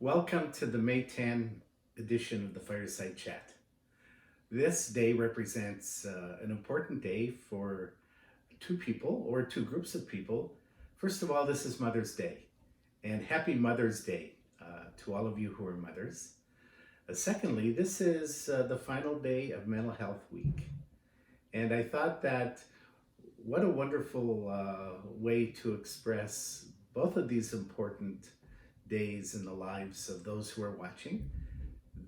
Welcome to the May 10 edition of the Fireside Chat. This day represents an important day for two people or two groups of people. First of all, this is Mother's Day, and happy Mother's Day to all of you who are mothers. Secondly, this is the final day of Mental Health Week, and I thought that what a wonderful way to express both of these important days in the lives of those who are watching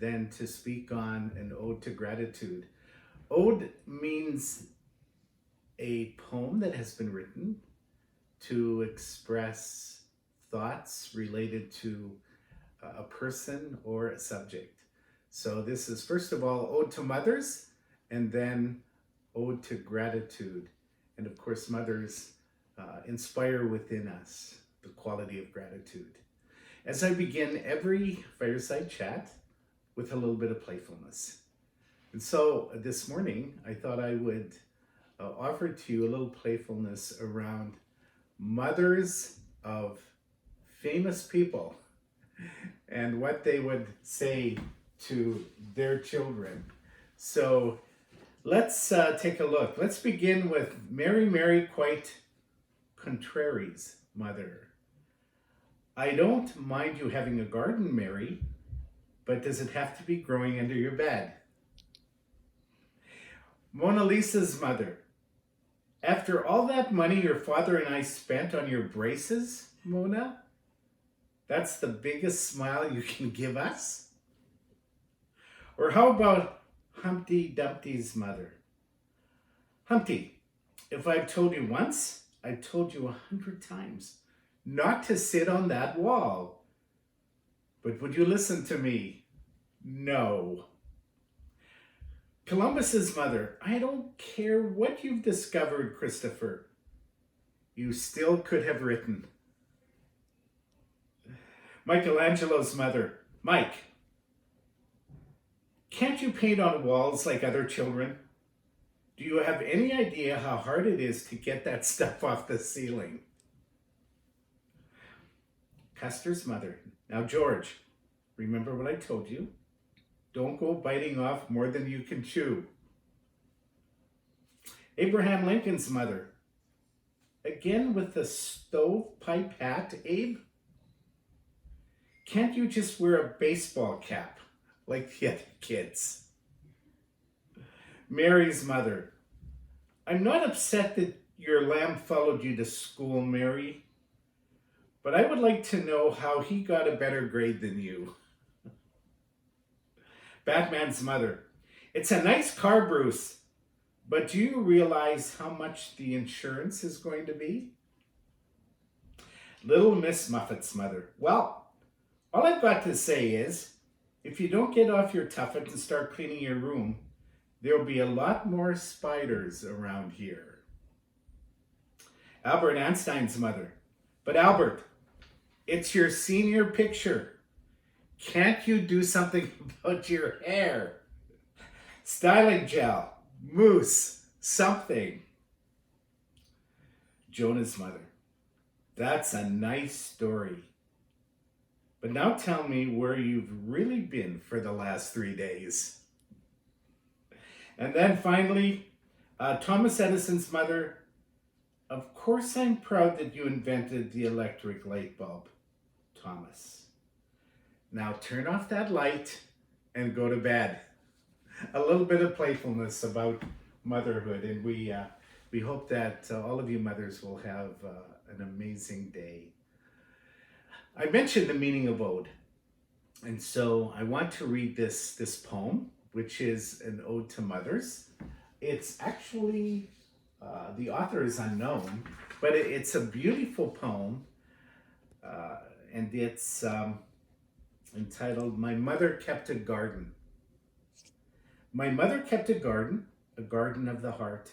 than to speak on an ode to gratitude. Ode means a poem that has been written to express thoughts related to a person or a subject. So this is first of all ode to mothers, and then ode to gratitude. And of course, mothers inspire within us the quality of gratitude. As I begin every fireside chat with a little bit of playfulness. And so this morning, I thought I would offer to you a little playfulness around mothers of famous people and what they would say to their children. So let's take a look. Let's begin with Mary quite contrary's mother. I don't mind you having a garden, Mary, but does it have to be growing under your bed? Mona Lisa's mother. After all that money your father and I spent on your braces, Mona, that's the biggest smile you can give us? Or how about Humpty Dumpty's mother? Humpty, if I've told you once, I've told you 100 times not to sit on that wall. But would you listen to me? No. Columbus's mother, I don't care what you've discovered, Christopher. You still could have written. Michelangelo's mother, Mike, can't you paint on walls like other children? Do you have any idea how hard it is to get that stuff off the ceiling? Custer's mother. Now, George, remember what I told you? Don't go biting off more than you can chew. Abraham Lincoln's mother. Again with the stovepipe hat, Abe? Can't you just wear a baseball cap like the other kids? Mary's mother. I'm not upset that your lamb followed you to school, Mary, but I would like to know how he got a better grade than you. Batman's mother. It's a nice car, Bruce, but do you realize how much the insurance is going to be? Little Miss Muffet's mother. Well, all I've got to say is, if you don't get off your tuffet and start cleaning your room, there'll be a lot more spiders around here. Albert Einstein's mother. But Albert, it's your senior picture. Can't you do something about your hair? Styling gel, mousse, something. Jonah's mother. That's a nice story. But now tell me where you've really been for the last 3 days. And then finally, Thomas Edison's mother. Of course I'm proud that you invented the electric light bulb, Thomas. Now turn off that light and go to bed. A little bit of playfulness about motherhood, and we hope that all of you mothers will have an amazing day. I mentioned the meaning of ode, and so I want to read this poem, which is an ode to mothers. It's actually, the author is unknown, but it's a beautiful poem, and it's entitled, My Mother Kept a Garden. My mother kept a garden of the heart.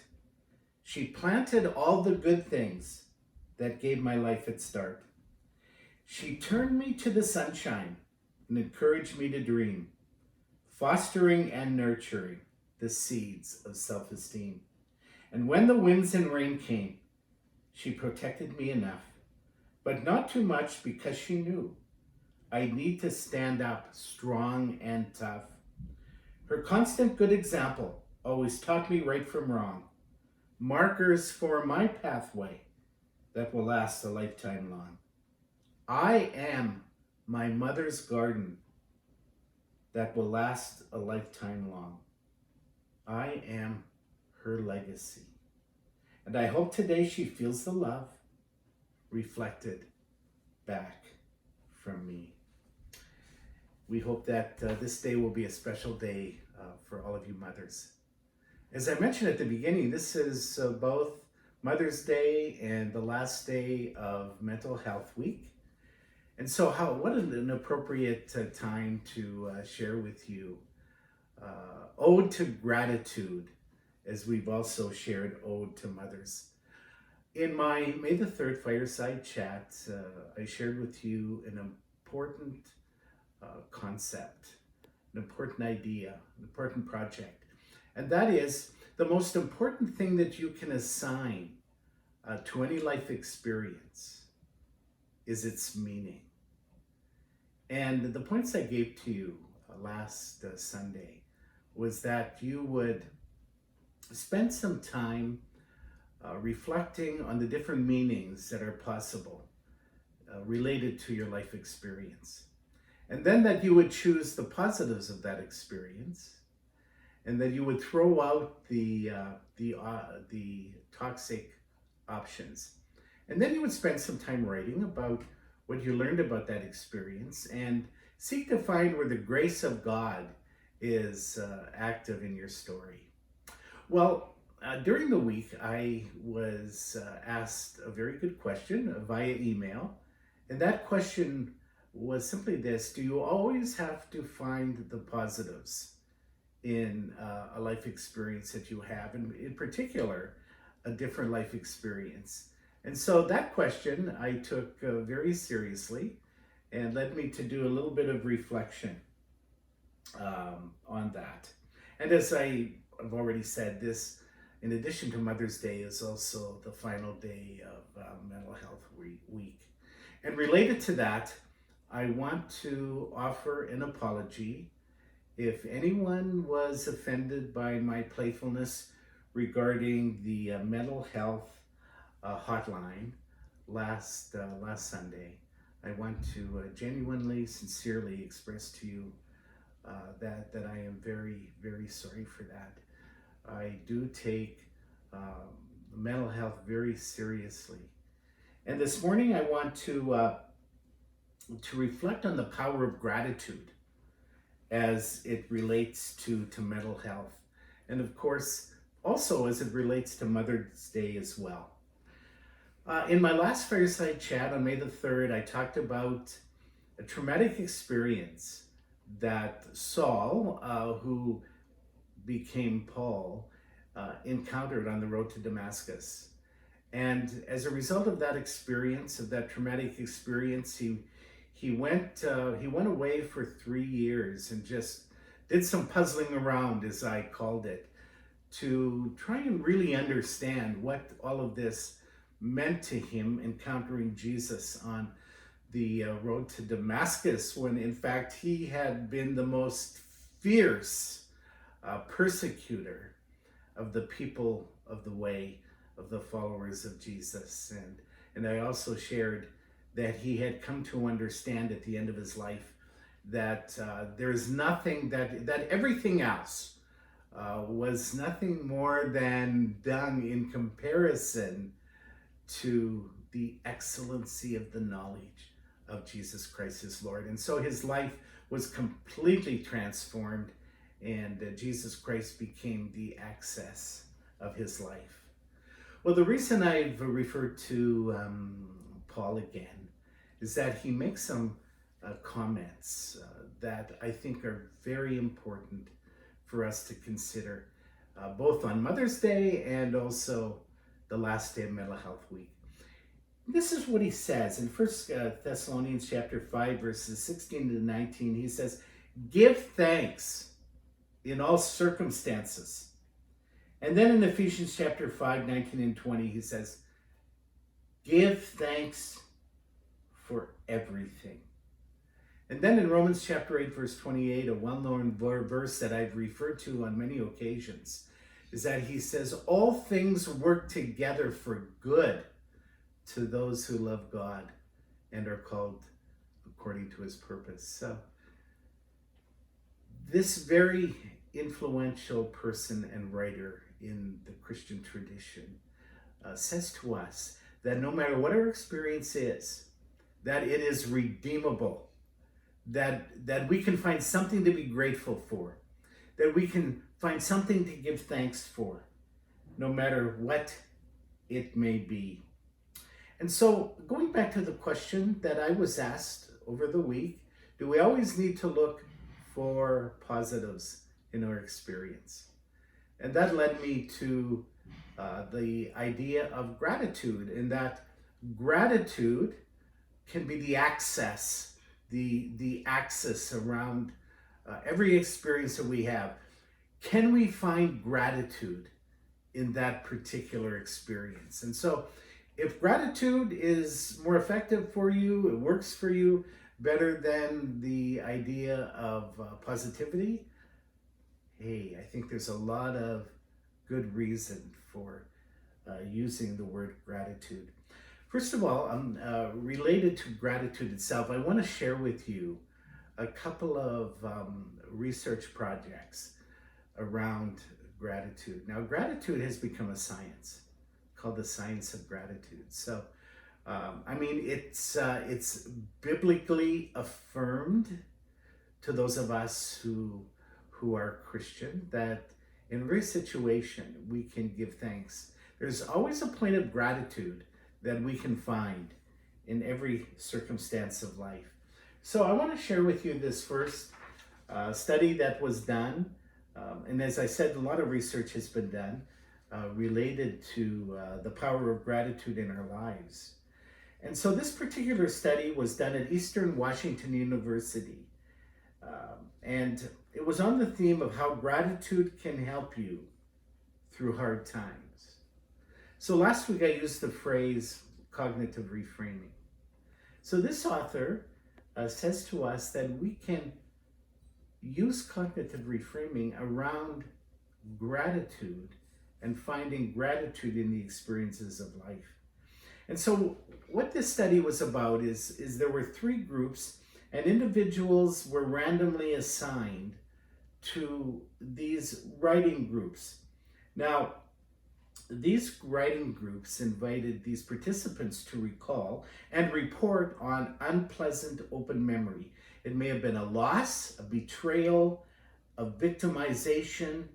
She planted all the good things that gave my life its start. She turned me to the sunshine and encouraged me to dream, fostering and nurturing the seeds of self-esteem. And when the winds and rain came, she protected me enough, but not too much, because she knew I need to stand up strong and tough. Her constant good example always taught me right from wrong, markers for my pathway that will last a lifetime long. I am my mother's garden that will last a lifetime long. I am her legacy. And I hope today she feels the love reflected back from me. We hope that this day will be a special day for all of you mothers. As I mentioned at the beginning, this is both Mother's Day and the last day of Mental Health Week. And so what an appropriate time to share with you Ode to Gratitude, as we've also shared Ode to Mothers. In my May the 3rd Fireside Chat, I shared with you an important concept, an important idea, an important project. And that is the most important thing that you can assign to any life experience is its meaning. And the points I gave to you last Sunday was that you would spend some time reflecting on the different meanings that are possible related to your life experience. And then that you would choose the positives of that experience, and that you would throw out the toxic options. And then you would spend some time writing about what you learned about that experience and seek to find where the grace of God is active in your story. Well, during the week, I was asked a very good question via email. And that question was simply this: do you always have to find the positives in a life experience that you have, and in particular, a different life experience? And so that question I took very seriously and led me to do a little bit of reflection on that. And as I've already said, this, in addition to Mother's Day, is also the final day of Mental Health Week. And related to that, I want to offer an apology if anyone was offended by my playfulness regarding the mental health hotline last Sunday. I want to genuinely, sincerely express to you that I am very, very sorry for that. I do take mental health very seriously. And this morning I want to reflect on the power of gratitude as it relates to mental health. And of course, also as it relates to Mother's Day as well. In my last Fireside Chat on May the 3rd, I talked about a traumatic experience that Saul, who became Paul, encountered on the road to Damascus. And as a result of that experience, of that traumatic experience, he went away for 3 years and just did some puzzling around, as I called it, to try and really understand what all of this meant to him, encountering Jesus on the road to Damascus, when in fact he had been the most fierce persecutor of the people of the way, of the followers of Jesus. And I also shared that he had come to understand at the end of his life that there's nothing, that everything else was nothing more than dung in comparison to the excellency of the knowledge of Jesus Christ his Lord. And so his life was completely transformed, and Jesus Christ became the access of his life. Well, the reason I've referred to Paul again is that he makes some comments that I think are very important for us to consider, both on Mother's Day and also the last day of Mental Health Week. This is what he says in 1 Thessalonians chapter 5, verses 16 to 19. He says, "Give thanks in all circumstances." And then in Ephesians chapter 5, 19 and 20, he says, "Give thanks for everything." And then in Romans chapter 8, verse 28, a well-known verse that I've referred to on many occasions, is that he says, all things work together for good to those who love God and are called according to his purpose. So this very influential person and writer in the Christian tradition says to us that no matter what our experience is, that it is redeemable, that we can find something to be grateful for, that we can find something to give thanks for, no matter what it may be. And so, going back to the question that I was asked over the week, do we always need to look for positives in our experience? And that led me to the idea of gratitude, in that gratitude can be the access, the axis around every experience that we have. Can we find gratitude in that particular experience? And so if gratitude is more effective for you, it works for you better than the idea of positivity, hey, I think there's a lot of good reason for using the word gratitude. First of all, related to gratitude itself, I want to share with you a couple of research projects around gratitude. Now, gratitude has become a science called the science of gratitude. So, it's biblically affirmed to those of us who are Christian that in every situation we can give thanks. There's always a point of gratitude that we can find in every circumstance of life. So I want to share with you this first study that was done. And as I said, a lot of research has been done related to the power of gratitude in our lives. And so this particular study was done at Eastern Washington University. And it was on the theme of how gratitude can help you through hard times. So last week I used the phrase cognitive reframing. So this author says to us that we can use cognitive reframing around gratitude and finding gratitude in the experiences of life. And so what this study was about is there were 3 groups, and individuals were randomly assigned to these writing groups. Now, these writing groups invited these participants to recall and report on unpleasant open memory. It may have been a loss, a betrayal, a victimization,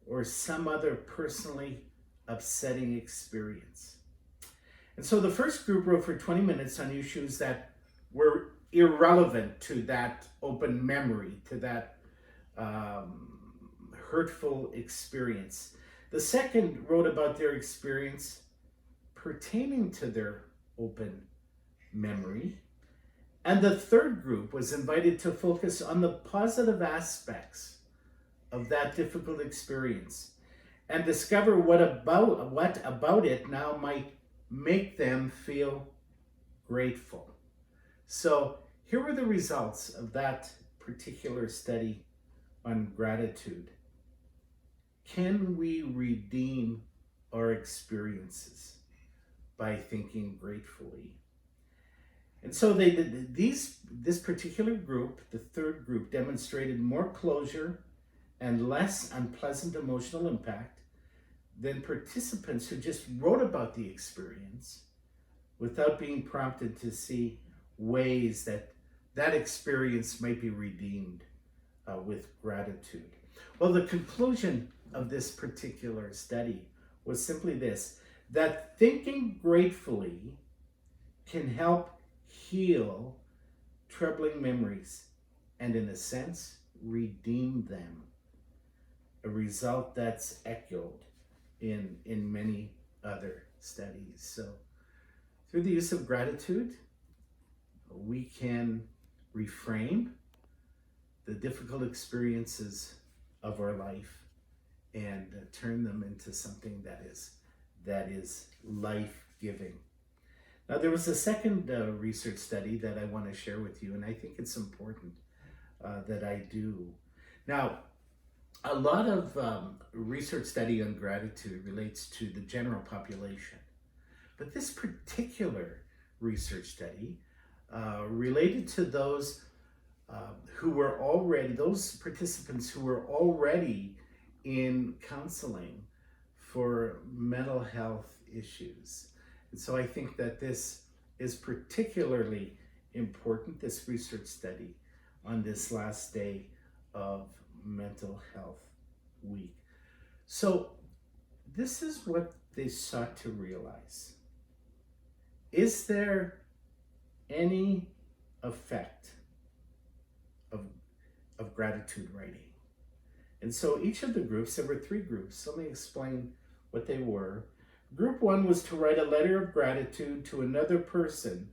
or some other personally upsetting experience. And so the first group wrote for 20 minutes on issues that were irrelevant to that open memory, to that hurtful experience. The second wrote about their experience pertaining to their open memory. And the third group was invited to focus on the positive aspects of that difficult experience and discover what about it now might make them feel grateful. So here were the results of that particular study on gratitude. Can we redeem our experiences by thinking gratefully? And so they did this particular group, the third group, demonstrated more closure and less unpleasant emotional impact than participants who just wrote about the experience without being prompted to see ways that that experience might be redeemed with gratitude. Well, the conclusion of this particular study was simply this, that thinking gratefully can help heal troubling memories and, in a sense, redeem them. A result that's echoed in many other studies. So through the use of gratitude, we can reframe the difficult experiences of our life and turn them into something that is life-giving. Now, there was a second research study that I want to share with you, and I think it's important that I do. Now, a lot of research study on gratitude relates to the general population, but this particular research study related to those those participants who were already in counseling for mental health issues. And so I think that this is particularly important, this research study on this last day of Mental Health Week. So this is what they sought to realize. Is there any effect of gratitude writing? And so each of the groups, there were 3 groups. Let me explain what they were. Group 1 was to write a letter of gratitude to another person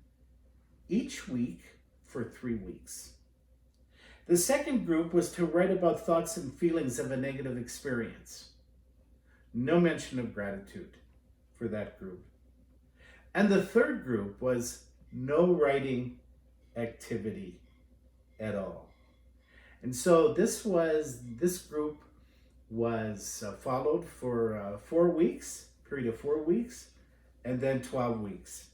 each week for 3 weeks. The second group was to write about thoughts and feelings of a negative experience. No mention of gratitude for that group. And the third group was no writing activity at all. And so this group was followed for 4 weeks, period of 4 weeks, and then 12 weeks.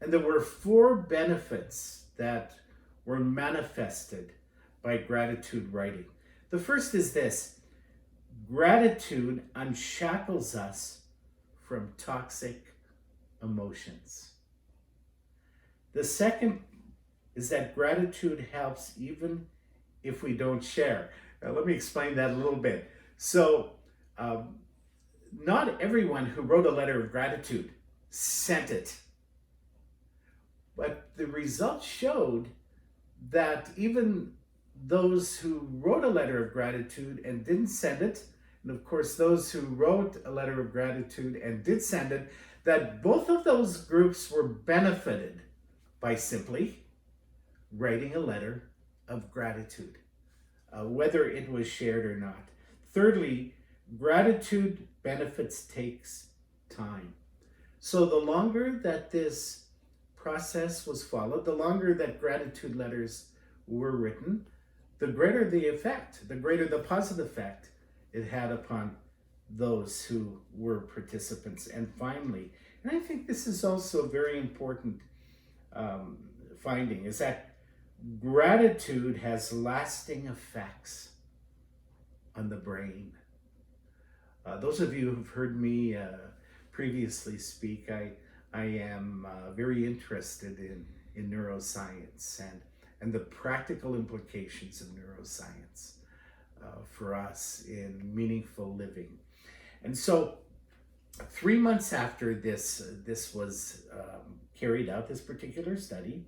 And there were 4 benefits that were manifested by gratitude writing. The first is this: gratitude unshackles us from toxic emotions. The second is that gratitude helps even if we don't share. Now, let me explain that a little bit. So, not everyone who wrote a letter of gratitude sent it. But the results showed that even those who wrote a letter of gratitude and didn't send it, and of course those who wrote a letter of gratitude and did send it, that both of those groups were benefited by simply writing a letter of gratitude, whether it was shared or not. Thirdly, gratitude benefits takes time. So the longer that this process was followed, the longer that gratitude letters were written, the greater the effect, the greater the positive effect it had upon those who were participants. And finally, and I think this is also a very important finding, is that gratitude has lasting effects on the brain. Those of you who've heard me previously speak, I am very interested in neuroscience and the practical implications of neuroscience for us in meaningful living. And so 3 months after this was carried out, this particular study,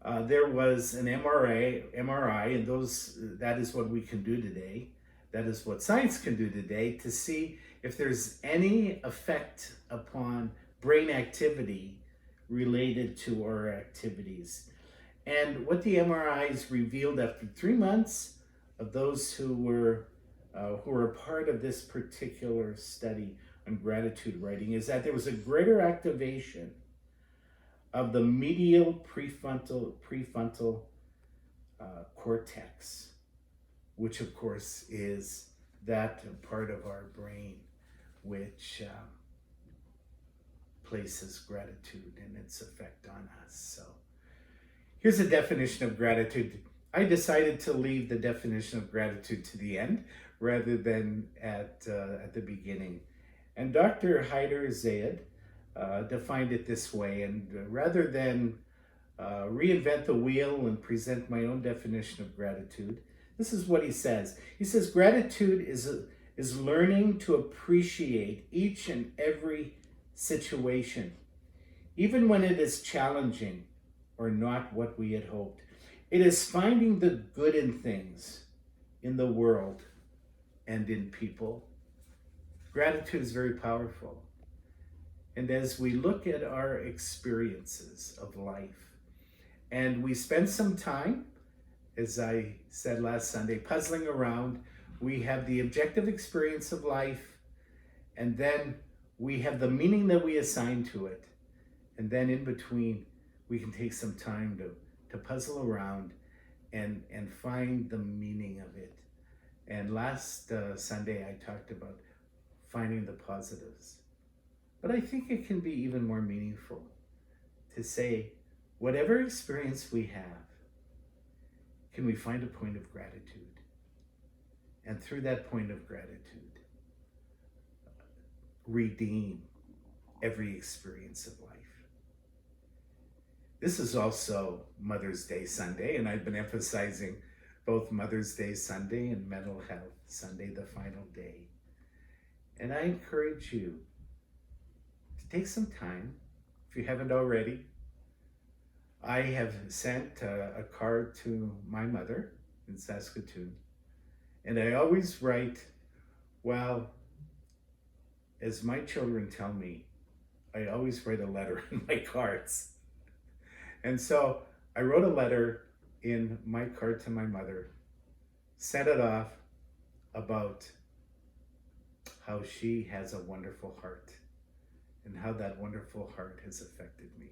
there was an MRI, and that is what we can do today. That is what science can do today to see if there's any effect upon brain activity related to our activities. And what the MRIs revealed after 3 months of those who were part of this particular study on gratitude writing is that there was a greater activation of the medial prefrontal cortex, which of course is that part of our brain which places gratitude and its effect on us. So here's a definition of gratitude. I decided to leave the definition of gratitude to the end rather than at the beginning. And Dr. Haider Zayed defined it this way, and rather than reinvent the wheel and present my own definition of gratitude, this is what he says. He says, gratitude is learning to appreciate each and every situation, even when it is challenging or not what we had hoped. It is finding the good in things, in the world, and in people. Gratitude is very powerful. And as we look at our experiences of life, and we spend some time, as I said last Sunday, puzzling around, we have the objective experience of life, and then we have the meaning that we assign to it. And then in between, we can take some time to puzzle around and find the meaning of it. And last Sunday, I talked about finding the positives. But I think it can be even more meaningful to say, whatever experience we have, can we find a point of gratitude? And through that point of gratitude, redeem every experience of life. This is also Mother's Day Sunday, and I've been emphasizing both Mother's Day Sunday and Mental Health Sunday, the final day. And I encourage you to take some time, if you haven't already. I have sent a card to my mother in Saskatoon, and I always write, well, as my children tell me, I always write a letter in my cards. And so I wrote a letter in my card to my mother, sent it off about how she has a wonderful heart and how that wonderful heart has affected me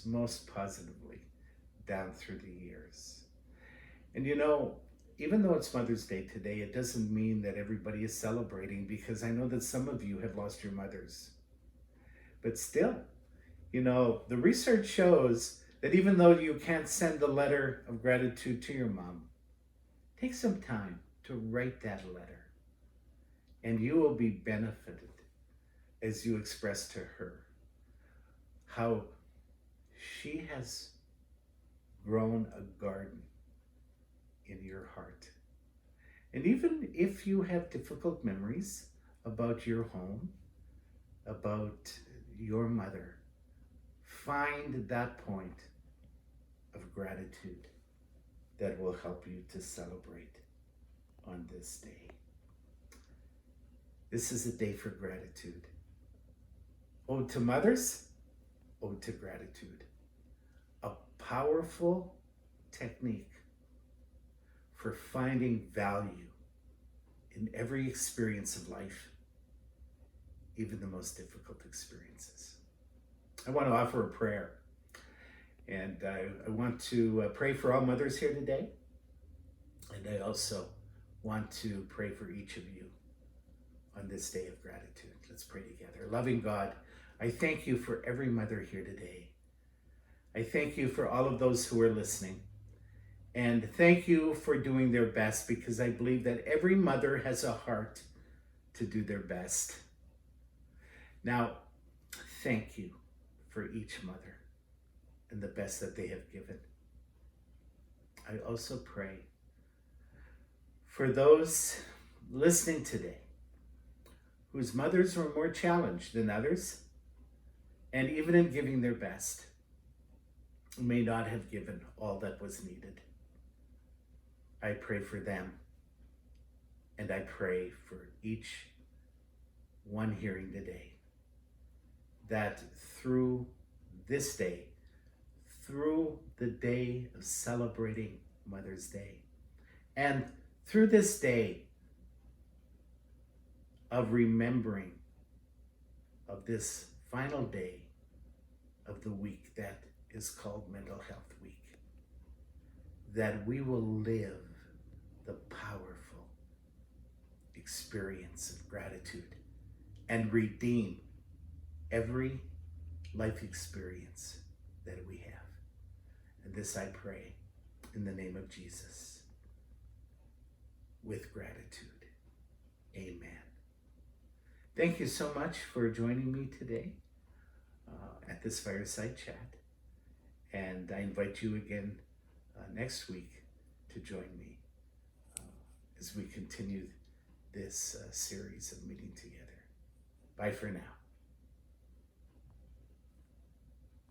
most positively down through the years. And you know, even though it's Mother's Day today, it doesn't mean that everybody is celebrating, because I know that some of you have lost your mothers. But still, you know, the research shows that even though you can't send a letter of gratitude to your mom, take some time to write that letter, and you will be benefited as you express to her how she has grown a garden in your heart. And even if you have difficult memories about your home, about your mother, find that point of gratitude that will help you to celebrate on this day. This is a day for gratitude. Ode to mothers, ode to gratitude. A powerful technique for finding value in every experience of life, even the most difficult experiences. I want to offer a prayer, and I want to pray for all mothers here today, and I also want to pray for each of you on this day of gratitude. Let's pray together. Loving God, I thank you for every mother here today. I thank you for all of those who are listening. And thank you for doing their best, because I believe that every mother has a heart to do their best. Now, thank you for each mother and the best that they have given. I also pray for those listening today whose mothers were more challenged than others, and even in giving their best, may not have given all that was needed. I pray for them, and I pray for each one hearing today, that through this day, through the day of celebrating Mother's Day, and through this day of remembering of this final day of the week that is called Mental Health Week, that we will live the powerful experience of gratitude and redeem every life experience that we have. And this I pray in the name of Jesus, with gratitude. Amen. Thank you so much for joining me today at this Fireside Chat. And I invite you again next week to join me as we continue this series of meeting together. Bye for now.